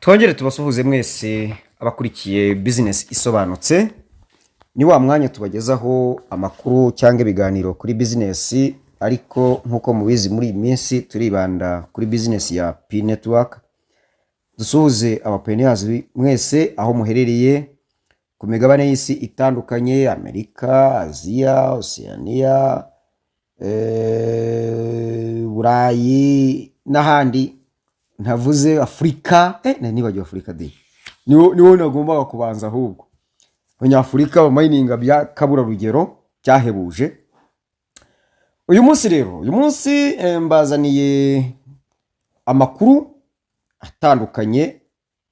Twongere tubasuhuze mwese abakurikiye business isobanutse. Ni wa mwanya tubagezaho amakuru cyangwa ibiganiro kuri business, ariko nkuko mubizi muri iyi minsi turibanda kuri business ya P network. Dusuhuze abapreneurs mwese aho muherereye ku migabane y'isi itandukanye, Amerika, Aziya, Oceania, Burayi n'ahandi. Ntavuze Afrika, nibagiwe Afrika de. Niwo nagombaga kubanza ahubwo. Abanyafurika bamininga bya kabura rugero cyahebuje. Uyu munsi mbazaniye amakuru atandukanye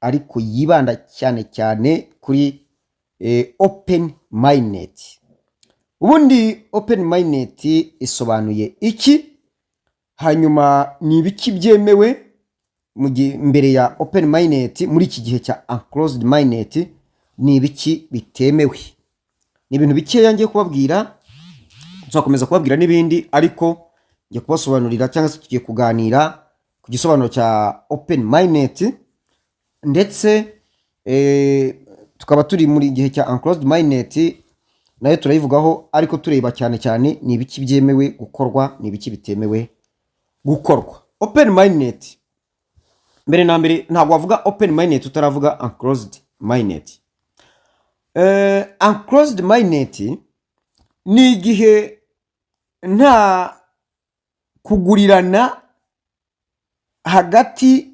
ariko yibanda cyane cyane kuri open MAINNET. Ubundi open MAINNET isobanuye iki? Hanyuma ni ibiki byemewe mbere ya open MAINNET muri iki gihe cya unclosed MAINNET ni ibiki bitemewe? Ni ibintu bikeya ngiye kubabwira, tuzakomeza kubabwira n'ibindi, ariko ngiye kubasobanurira cyangwa se tugiye kuganira ku gisobanuro cya open MAINNET, ndetse tukaba turi muri gihe cya unclosed MAINNET nayo turayivugaho, ariko tureba cyane cyane ni ibiki byemewe gukorwa, ni ibiki bitemewe gukorwa. Open MAINNET, mbere na mbere ntabwo wavuga open MAINNET utaravuga unclosed MAINNET. Unclosed MAINNET ni igihe nta kugurirana hagati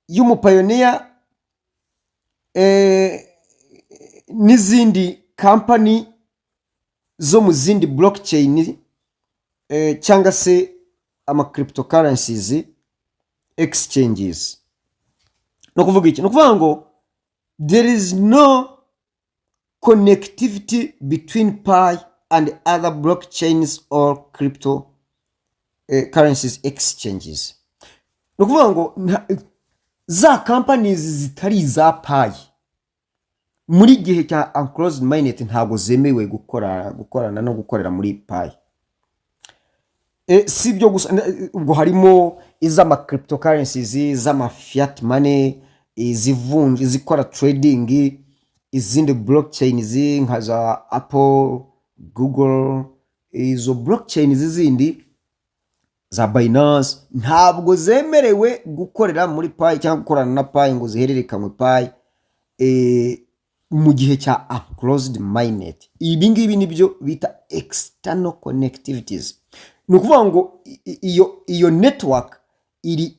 y'umupayoniya n'izindi company zo mu zindi blockchain cyangwa se ama cryptocurrencies exchanges. No kuvuga iki? No kuvuga ngo there is no connectivity between Pi and other blockchains or crypto currencies exchanges. No kuvuga ngo za companies zitari za Pi muri gihe cya unclosed MAINNET ntabwo zemewe gukorana no gukorera muri Pi. Si byo gusa, ubwo harimo iz'ama cryptocurrencies, z'ama fiat money, izivunja, izikora trading, izindi blockchains nka za Apple, Google, izo blockchains zindi za Binance ntabwo zemerewe gukorera muri Pi cyangwa gukorana na Pi ngo zihererekanywe Pi mu gihe cya unclosed MAINNET. Ibi ngibi nibyo bita external connectivities. Ni ukuvuga ngo iyo network iri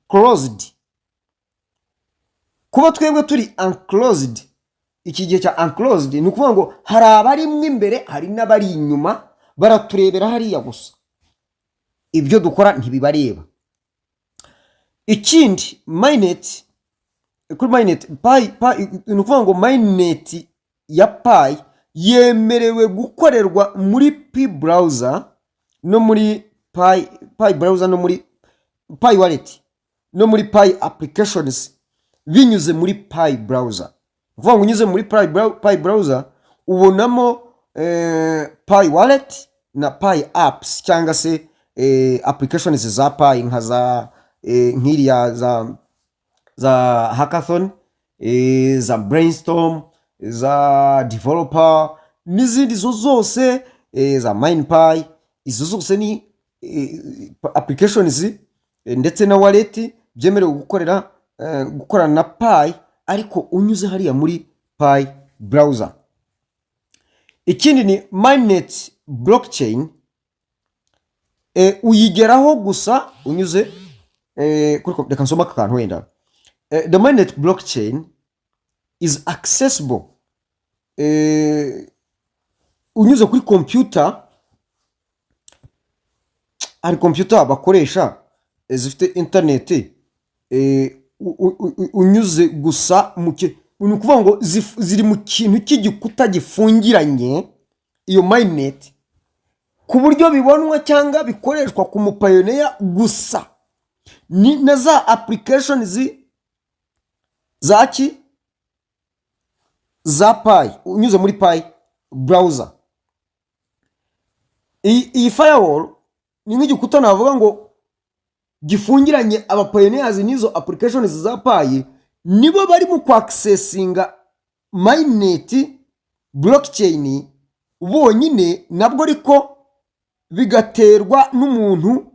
closed. Kuba twebwe turi unclosed, iki gihe cya unclosed, ni ukuvuga ngo hari abari mwe imbere, hari n'abari inyuma, baraturebera hariya gusa, ibyo dukora ntibibareba. Ikindi MAINNET, kuri MAINNET ni ukuvuga ngo MAINNET ya Pi yemerewe gukorerwa muri Pi browser no muri Pi browser no muri Pi wallet no muri Pi applications binyuze muri Pi browser. Uvuga ngo unyuze muri Pi browser ubonamo Pi wallet na Pi apps cyangwa se applications za Pi nka za nkiriya za hackathon, za brainstorm, za developer n'izindi zose, za MinePi. Izo zose ni applications ndetse na wallet byemerewe gukorana na Pi, ariko unyuze hariya muri Pi browser. Ikindi ni MAINNET blockchain, uyigeraho gusa unyuze reka nsoma akantu wenda. The MAINNET blockchain is accessible unyuze kuri computer. Hari computer bakoresha zifite internet, unyuze gusa ni ukuvuga ngo ziri mu kintu cy'igikuta gifungiranye, iyo MAINNET, ku buryo bibonwa cyangwa bikoreshwa ku mupayoniya gusa. Ni na za applications zaki za Pi unyuze muri Pi browser. Iyi firewall ni nk'igikuta navuga ngo gifungiranye abapioneers nizo applications za Pi nibo bari mu kwaccessinga MAINNET blockchain bonyine, nabwo ariko bigaterwa n'umuntu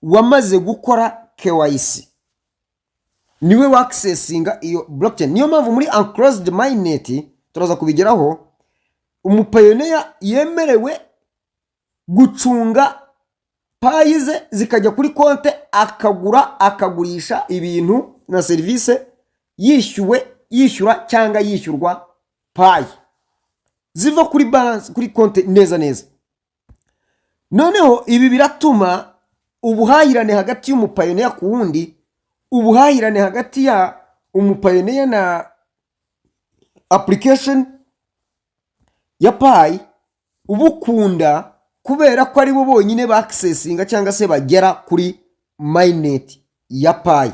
wamaze gukora KYC, niwe waccessinga iyo blockchain. Niyo mpamvu muri unclosed MAINNET turaza kubigeraho, umupayoniya yemerewe gucunga payize zikajya kuri konte, akagura akagurisha ibintu na serivisi yishyura cyangwa yishyurwa payi ziva kuri balance kuri konte neza neza. Noneho ibi biratuma ubuhahirane hagati y'umupayoniya ku wundi, ubuhahirane hagati ya umupayoniya na application ya payi ubukunda, kubera ko ari bo bonyine ba accessinga cyangwa se bagera kuri MAINNET ya payi,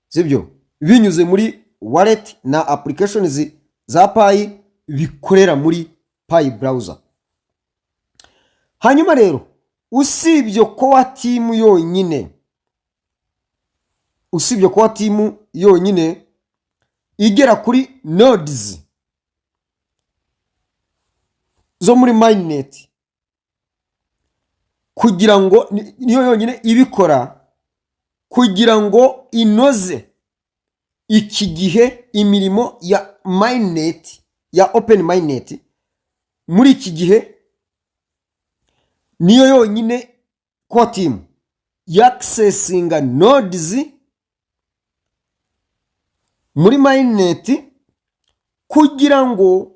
sibyo, binyuze muri wallet na applications za payi bikorera muri payi browser. Hanyuma rero usibye core team yonyine igera kuri nodes zo muri MAINNET, kugira ngo niyo yonyine ibikora kugira ngo inoze iki gihe imirimo ya MAINNET, ya Open MAINNET muri iki gihe, niyo yonyine core team yaccessinga nodes muri MAINNET kugira ngo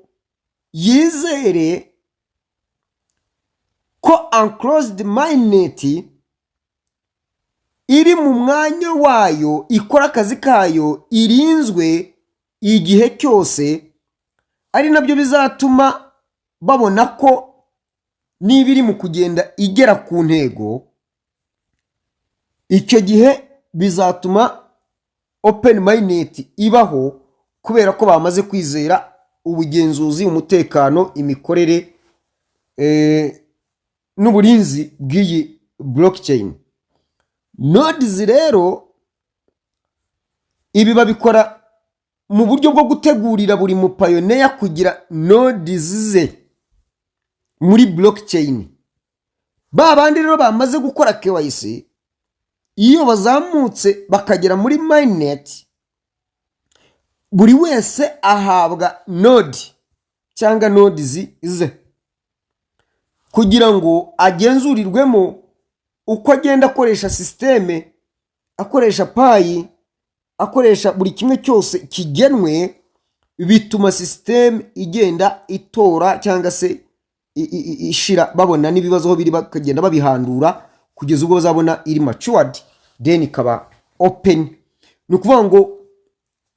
yizere ko unclosed MAINNET iri mu mwanya wayo, ikora akazi kayo, irinzwe igihe cyose. Ari nabyo bizatuma babona ko niba iri mu kugenda igera ku ntego, icyo gihe bizatuma Open MAINNET ibaho, kubera ko bamaze kwizera ubugenzuzi, umutekano, imikorere n'uburinzi bw'iyi blockchain. Nodes rero ibi babikora mu buryo bwo gutegurira buri mupayoniya kugira nodes ze muri blockchain. Ba bandi rero bamaze gukora KYC, iyo bazamutse bakagera muri MAINNET, buri wese ahabwa node cyangwa nodes ze kugira ngo agenzurirwemo uko agenda akoresha systeme, akoresha payi, akoresha buri kimwe cyose kigenwe. Bituma systeme igenda itora cyangwa se ishira, babona n'ibibazo aho biri bakagenda babihandura kugeza ubwo bazabona iri matured, then ikaba open. Ni ukuvuga ngo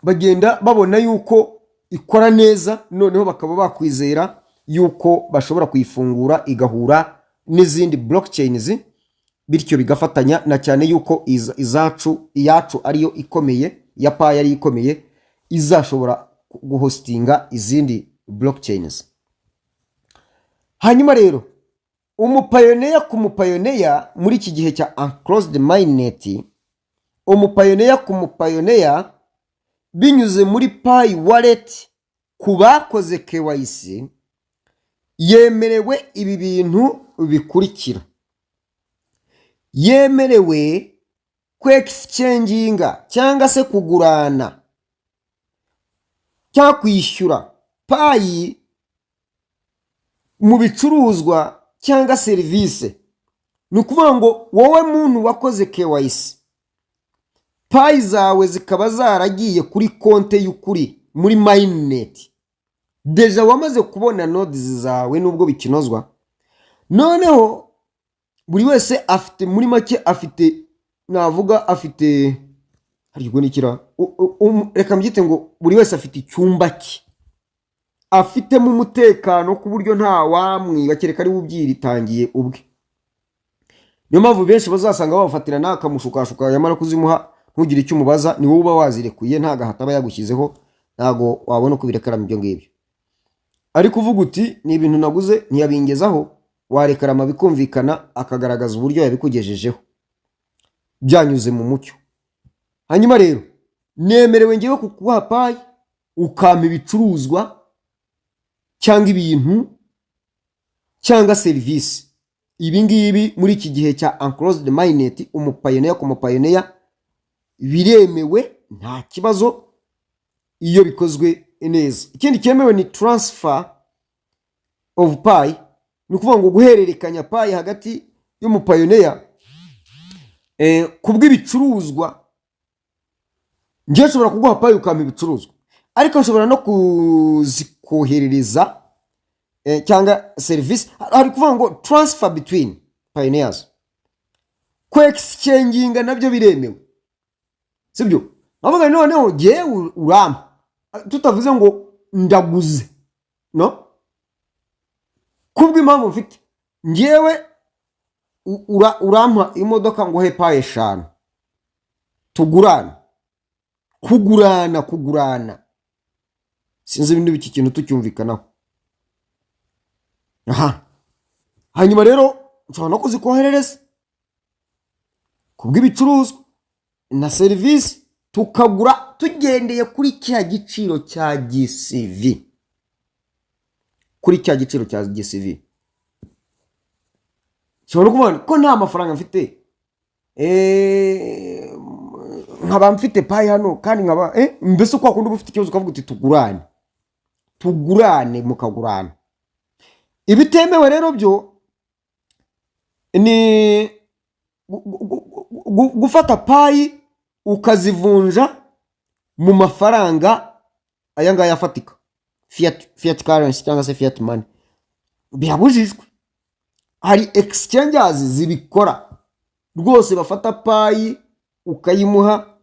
bagenda babona yuko ikora neza, noneho bakaba bakwizera yuko bashobora kuyifungura igahura n'izindi blockchains, bityo bigafatanya, na cyane yuko iyacu ariyo ikomeye, ya payi ari ikomeye, izashobora guhostinga izindi blockchains. Hanyuma rero umupayoniya ku mupayoniya muri iki gihe cya unclosed MAINNET, umupayoniya ku mupayoniya binyuze muri payi wallet ku bakoze KYC, yemerewe ibi bintu bikurikira. Yemerewe kwexchanginga cyangwa se kugurana cyangwa kwishyura payi mu bicuruzwa cyangwa serivisi. Ni ukuvuga ngo wowe muntu wakoze KYC, payi zawe zikaba zaragiye kuri konte y'ukuri muri MAINNET, deja wamaze kubona nodes zawe nubwo bikinozwa. Noneho buri wese afite, muri make afite, navuga afite, harigwa nikira, reka mbyite ngo buri wese afite icyumba cye, afitemo umutekano ku buryo nta wamwiba kereka ari ubyiritangiye ubwe. Niyo mpamvu benshi bazasanga babafatira n'akamushukashuka, yamara kuzimuha ntugire icyo umubaza, ni wowe uba wazirekuye, nta gahata aba yagushyizeho, ntago wabona uko birekaramo ibyo ngibyo. Ariko uvuga uti ni ibintu naguze ntiyabingezaho, warekarama bikumvikana, akagaragaza uburyo yabikugejejeho byanyuze mu mucyo. Hanyuma rero nemerewe ngewe kukuha payi ukampa ibicuruzwa cyangwa ibintu cyangwa serivisi. Ibi ngibi muri iki gihe cya unclosed mainnet, umupayoniya ku mupayoniya biremewe nta kibazo iyo bikozwe neza. Ikindi cyemewe ni transfer of pay, ni ukuvuga ngo guhererekanya pay hagati y'umupayoniya kubw'ibicuruzwa. Ngiye nshobora kuguha pay ukampa ibicuruzwa, ariko nshobora no kuzikoherereza cyangwa service. Hari kuvuga ngo transfer between pioneers, ko exchanginga nabyo biremewe, sibyo? Navuga noneho je urampa, tutavuze ngo ndaguze, no, kubw'impamvu mfite ngewe urampa imodoka ngo he paye 5 tugurana, kugurana sinzi ibintu biki kintu tucyumvikanaho. Hanyuma rero nshobora no kuzikoherereza kubw'ibicuruzwa na service, tukagura tugendeye kuri cya giciro cya GCV, kuri cya giciro cya GCV. Nshobora kuvuga ko nta mafaranga mfite, nkaba mfite payi hano kandi nkaba mbese uko akunda ufite ikibazo ukavuga uti tugurane mukagurana. Ibitemewe rero byo ni gufata payi ukazivunja mu mafaranga aya ngaya afatika, fiat currency cyangwa se fiat money, birabujijwe. Hari exchanges zibikora rwose, bafata payi ukayimuha.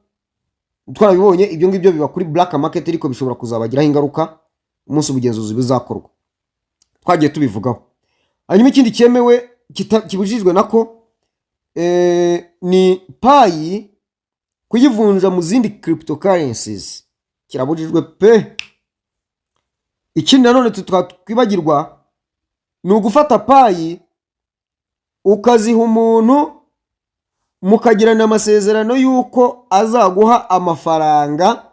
Twarabibonye ibyo ngibyo biba kuri black market, ariko bishobora kuzabagiraho ingaruka umunsi ubugenzuzi bizakorwa, twagiye tubivugaho. Hanyuma ikindi cyemewe kibujijwe nako ni payi kuyivunja mu zindi cryptocurrencies, kirabujijwe pe. Ikindi nanone twibagirwa ni ugufata payi ukaziha umuntu mukagirana amasezerano yuko azaguha amafaranga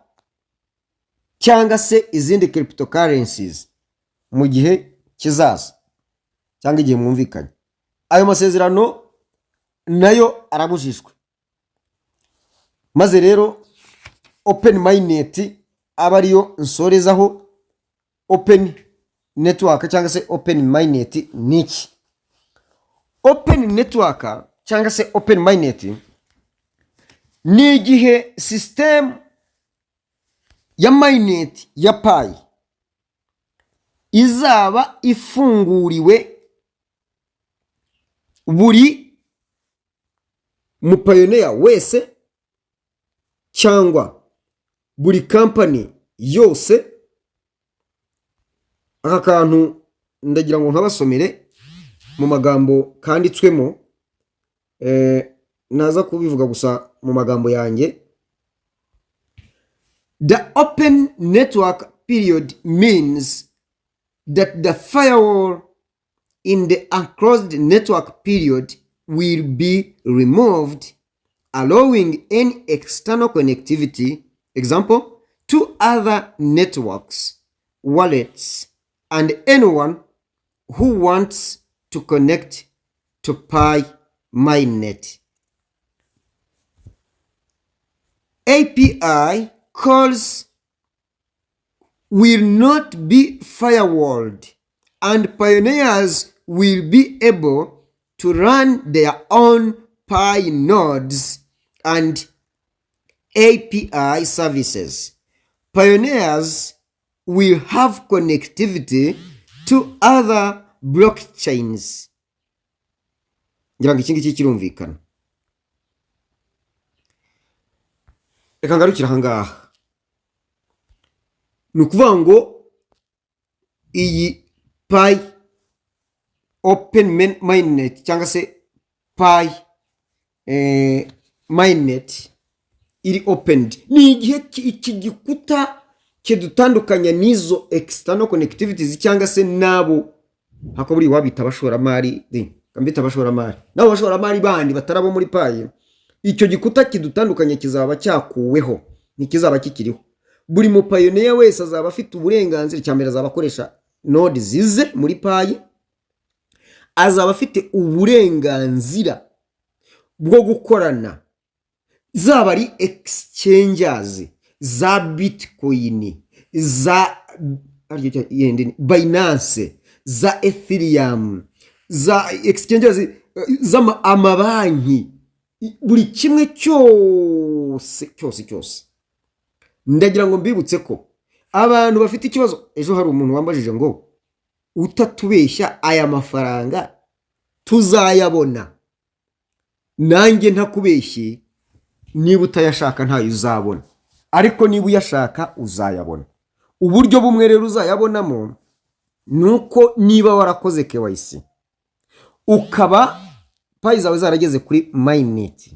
cyangwa se izindi cryptocurrencies mu gihe kizaza cyangwa igihe mwumvikanye. Ayo masezerano nayo arabujijwe. Maze rero open mainnet aba ariyo nsorezaho. Open network cyangwa se open mainnet niki? Open network cyangwa se open mainnet ni igihe system ya mainnet ya payi izaba ifunguriwe buri mupayoniya wese cyangwa buri company yose. Aka kantu ndagira ngo nkabasomere mu magambo kanditswemo, naza kubivuga gusa mu magambo yanjye. The open network period means that the firewall in the unclosed network period will be removed, allowing any external connectivity, example, to other networks, wallets, and anyone who wants to connect to MAINNET. API calls will not be firewalled, and pioneers will be able to run their own Pi nodes and API services. Pioneers will have connectivity to other blockchains. Ngira ngo iki ngiki kirumvikana. Reka ngarukira ahangaha. Ni ukuvuga ngo iyi Pi open mainnet cyangwa se Pi mainnet iri opened, ni igihe iki gikuta kidutandukanya n'izo external connectivities cyangwa se nabo hakaburi wabita abashoramari, kambita abashoramari nabo bashoramari bandi batarabo muri Pi. Icyo gikuta kidutandukanya kizaba cyakuweho ntikizaba kikiriho. Buri mupayoniya wese azaba afite uburenganzira, cyambere azaba akoresha node zize muri payi, azaba afite uburenganzira bwo gukorana zaba ari exchanges za Bitcoin, za Binance, za Ethereum, za exchanges za amabanki, buri kimwe cyose. Ndagira ngo mbibutse ko abantu bafite ikibazo, ejo hari umuntu wambajije ngo utatubeshya aya mafaranga tuzayabona. Nanjye ntakubeshye, niba utayashaka ntayo uzabona, ariko niba uyashaka uzayabona. Uburyo bumwe rero uzayabonamo nuko niba warakoze KYC ukaba payi zawe zarageze kuri MAINNET,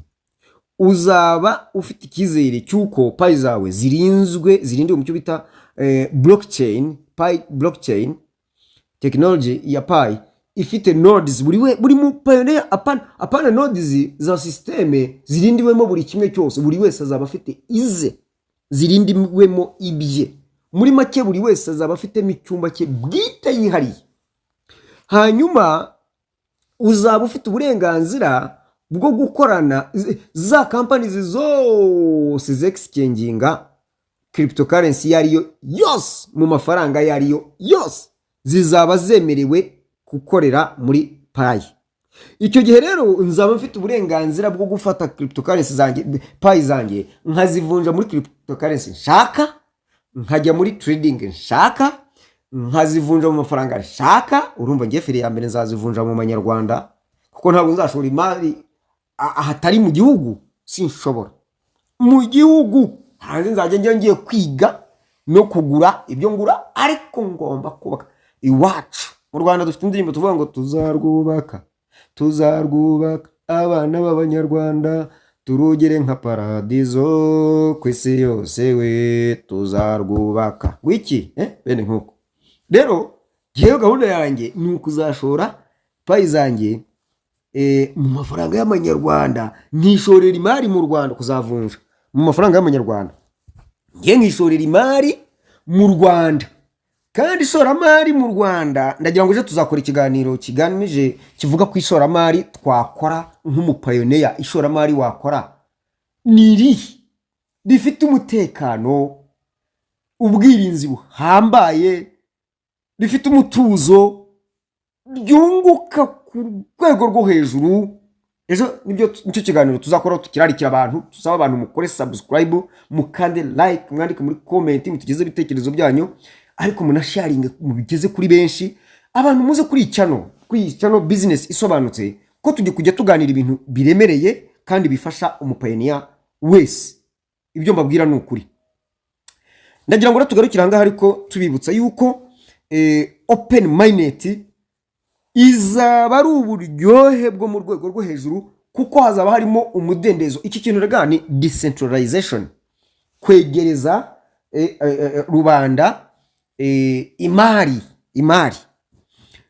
uzaba ufite icyizere cy'uko payi zawe zirindiwe mu cyo bita blockchain technology ya payi ifite nodes. Buri mu pioneer apana nodes za systeme zirindiwemo buri kimwe cyose. Buri wese azaba afite ize zirindiwemo ibye. Muri make buri wese azaba afitemo icyumba cye bwite yihariye. Hanyuma uzaba ufite uburenganzira bwo gukorana za companies zose zexchanginga cryptocurrency yariyo yose, mu mafaranga yariyo yose, zizaba zemerewe gukorera muri payi. Icyo gihe rero nzaba mfite uburenganzira bwo gufata cryptocurrency zanjye, payi zanjye, nkazivunja muri cryptocurrency nshaka, nkajya muri trading nshaka, nkazivunja mu mafaranga nshaka. Urumva ngiye feri ya mbere nzazivunja mu manyarwanda, kuko ntabwo nzashobora imari ahatari mu gihugu. Sinshobora mu gihugu, hanze nzajya ngiye kwiga no kugura ibyo ngura, ariko ngomba kubaka iwacu. Mu Rwanda dufite indirimbo tuvuga ngo tuzarwubaka abana b'abanyarwanda, turugere nka paradizo ku isi yose, we tuzarwubaka wiki bene nkuko. Rero yewe gahunda yanjye ni ukuzashora payi zanjye mu mafaranga y'amanyarwanda, nkishorera imari mu Rwanda, kuzavunja mu mafaranga y'amanyarwanda, ngiye nkishorera imari mu Rwanda. Kandi ishoramari mu Rwanda, ndagira ngo ejo tuzakora ikiganiro kigamije kivuga ku ishoramari twakora nk'umupayoniya. Ishoramari wakora ni rifite umutekano, ubwirinzi buhambaye, rifite umutuzo, ryunguka ku rwego rwo hejuru. Ejo nicyo kiganiro tuzakora, tukirarikira abantu, tusaba abantu mukore subscribe, mukande like, mwandike muri comment, mutugeze ibitekerezo byanyu, ariko munasharinge mubigeze kuri benshi. Abantu muze kuri channel business isobanutse, ko tujye kujya tuganira ibintu biremereye kandi bifasha umupayoniya wese. Ibyo mbabwira ni ukuri. Ndagira ngo tugarukira hanga, ariko tubibutsa yuko open MAINNET izaba ari uburyohe bwo mu rwego rwo hejuru, kuko hazaba harimo umudendezo. Iki kintu rega ni decentralization, kwegereza rubanda imari.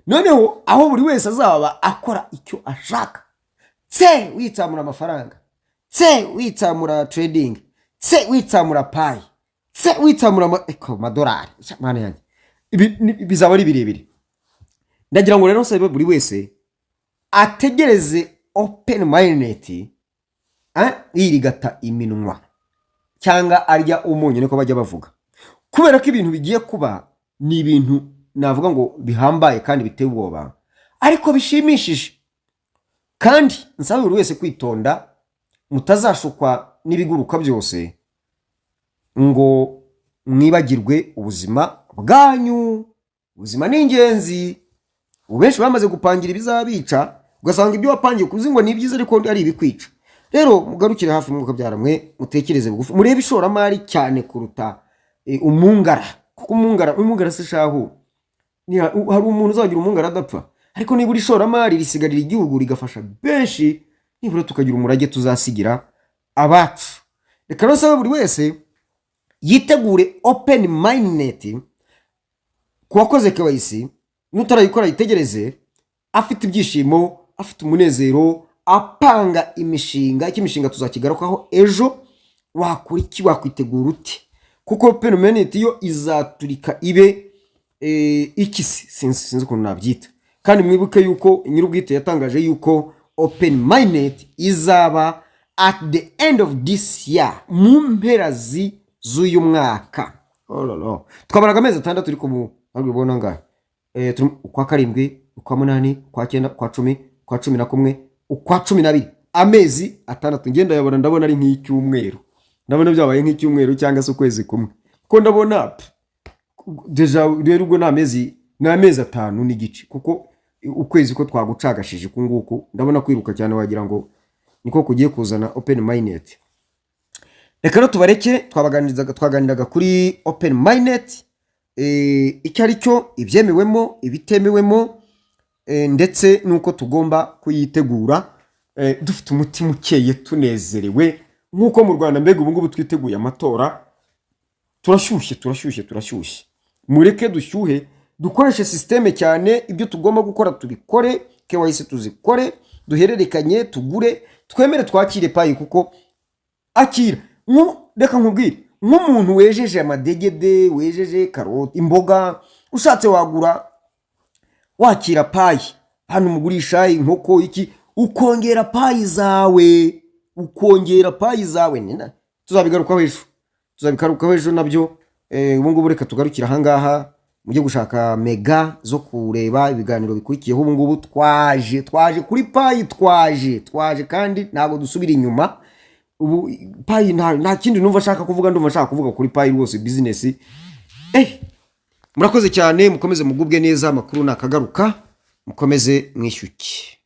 Noneho aho buri wese azaba akora icyo ashaka, witsamura amafaranga, witsamura trading, witsamura payi, witsamura amadolari. Mana yanjye, bizaba ari birebire. Ndagira ngo rero nsabe buri wese ategereze open MAINNET yirigata iminwa cyangwa arya umunyu, niko bajya bavuga, kubera ko ibintu bigiye kuba ni ibintu navuga ngo bihambaye kandi biteye ubwoba, ariko bishimishije. Kandi nsabe buri wese kwitonda, mutazashukwa n'ibiguruka byose ngo mwibagirwe ubuzima bwanyu. Ubuzima ni ingenzi. Ubenshi bamaze gupangira ibizabica, ugasanga ibyo wapangiye kuzi ngo ni byiza, ariko ari ibikwica. Rero mugarukire hafi mwuka byaramwe, mutekereze bugufi, murebe ishoramari cyane kuruta umungara. Kuko umungara se shahu, hari umuntu uzagira umungara adapfa, ariko nibura ishoramari risigarira igihugu, rigafasha benshi, nibura tukagira umurage tuzasigira abacu. Reka rero sabe buri wese yitegure open MAINNET. Kuwakoze KYC nutarayikora yitegereze, afite ibyishimo, afite umunezero, apanga imishinga. Iki mishinga tuzakigarukaho ejo, wakora iki, wakwitegura ute? Kuko open mainnet yo izaturika ibe ikisi, sinzi ukuntu nabyita. Kandi mwibuke yuko nyir'ubwite yatangaje yuko open mainnet izaba at the end of this year, mu mperazi z'uyu mwaka. Twabaraga amezi 6 turi ku mubona ngahe, ukwa 7, ukwa 8, ukwa 9, ukwa 10, ukwa 11, ukwa 12, amezi 6 ngenda yabona, ndabona ari nk'icyumweru, ndabona byabaye nk'icyumweru cyangwa se ukwezi kumwe, ko ndabona deja rero ubwo n'amezi 5 n'igice, kuko ukwezi ko twagucagashije kunguko ndabona kwiruka cyane, wagira ngo niko kugiye kuzana open mainnet. Reka no tubareke twaganiraga kuri open mainnet, icyo ari cyo, ibyemewemo, ibitemewemo, ndetse nuko tugomba kuyitegura dufite umutima ukeye, tunezerewe, nkuko mu Rwanda mbega ubu ngubu twiteguye amatora. Turashyushye, mureke dushyuhe, dukoreshe systeme cyane, ibyo tugomba gukora tubikore, KYC tuzikore, duhererekanye, tugure, twemere twakire payi, kuko akira reka nkubwire, nk'umuntu wejeje amadegede, wejeje karoti, imboga, ushatse wagura, wakira payi hano, mugurisha inkoko iki, ukongera payi zawe, nina tuzabigarukaho ejo nabyo. Ubu ngubu reka tugarukira ahangaha, mujye gushaka mega zo kureba ibiganiro bikurikiyeho. Ubu ngubu twaje kuri payi, twaje kandi ntabwo dusubira inyuma. Ubu payi nta kindi ndumva nshaka kuvuga kuri payi rwose, business. Murakoze cyane, mukomeze mugubwe neza, amakuru nakagaruka, mukomeze mwishyuke.